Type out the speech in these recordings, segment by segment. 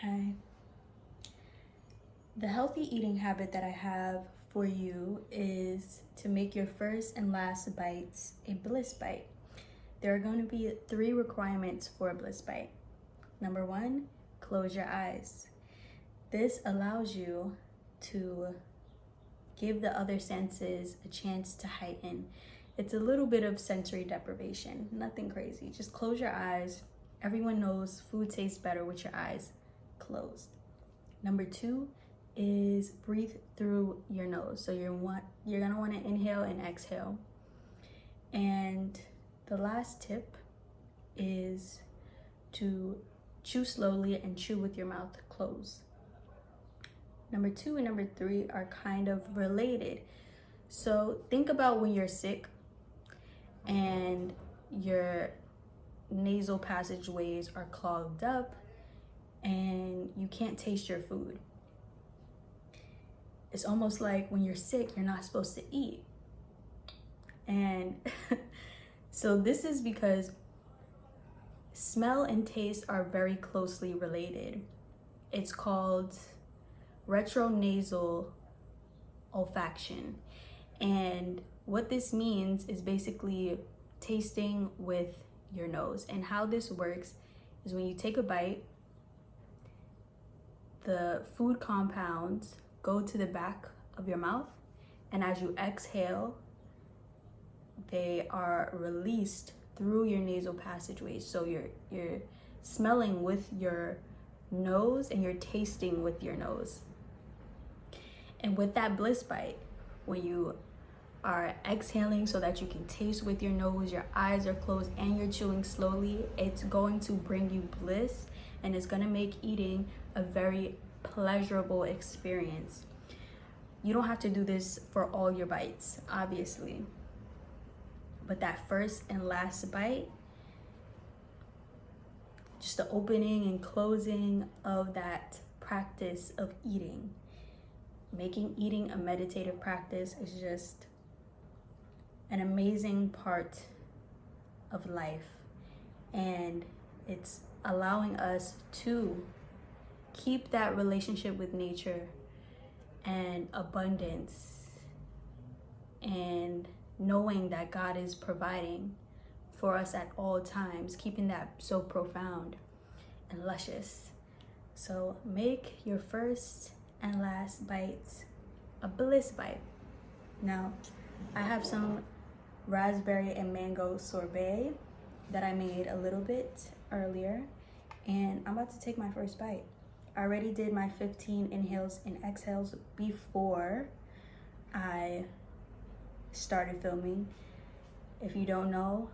Hi. The healthy eating habit that I have for you is to make your first and last bites a bliss bite. There are going to be 3 requirements for a bliss bite. Number 1, close your eyes. This allows you to give the other senses a chance to heighten. It's a little bit of sensory deprivation, nothing crazy. Just close your eyes. Everyone knows food tastes better with your eyes closed. Number 2 is breathe through your nose. So you're gonna want to inhale and exhale. And the last tip is to chew slowly and chew with your mouth closed. Number 2 and number 3 are kind of related. So think about when you're sick and your nasal passageways are clogged up and you can't taste your food. It's almost like when you're sick, you're not supposed to eat. And so this is because smell and taste are very closely related. It's called retronasal olfaction. And what this means is basically tasting with your nose. And how this works is when you take a bite, the food compounds go to the back of your mouth, and as you exhale, they are released through your nasal passageways. So you're smelling with your nose and you're tasting with your nose. And with that bliss bite, when you are exhaling so that you can taste with your nose, your eyes are closed, and you're chewing slowly, it's going to bring you bliss, and it's going to make eating a very pleasurable experience. You don't have to do this for all your bites, obviously, but that first and last bite, just the opening and closing of that practice of eating, making eating a meditative practice is just an amazing part of life. And it's allowing us to keep that relationship with nature and abundance, and knowing that God is providing for us at all times, keeping that so profound and luscious. So make your first and last bites a bliss bite. Now, I have some raspberry and mango sorbet that I made a little bit earlier, and I'm about to take my first bite. I already did my 15 inhales and exhales before I started filming. If you don't know,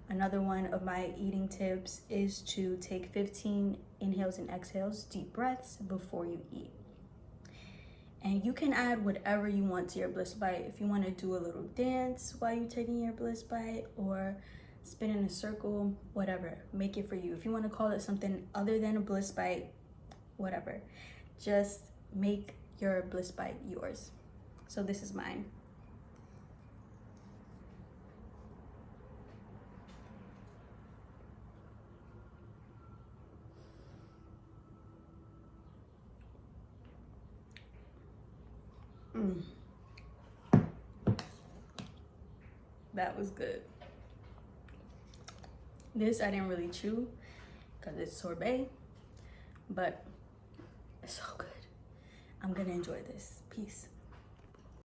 another one of my eating tips is to take 15 inhales and exhales, deep breaths, before you eat. And you can add whatever you want to your bliss bite. If you want to do a little dance while you're taking your bliss bite, or spin in a circle, whatever, make it for you. If you want to call it something other than a bliss bite, whatever, just make your bliss bite yours. So this is mine. That was good. This I didn't really chew because it's sorbet, but it's so good. I'm gonna enjoy this. Peace.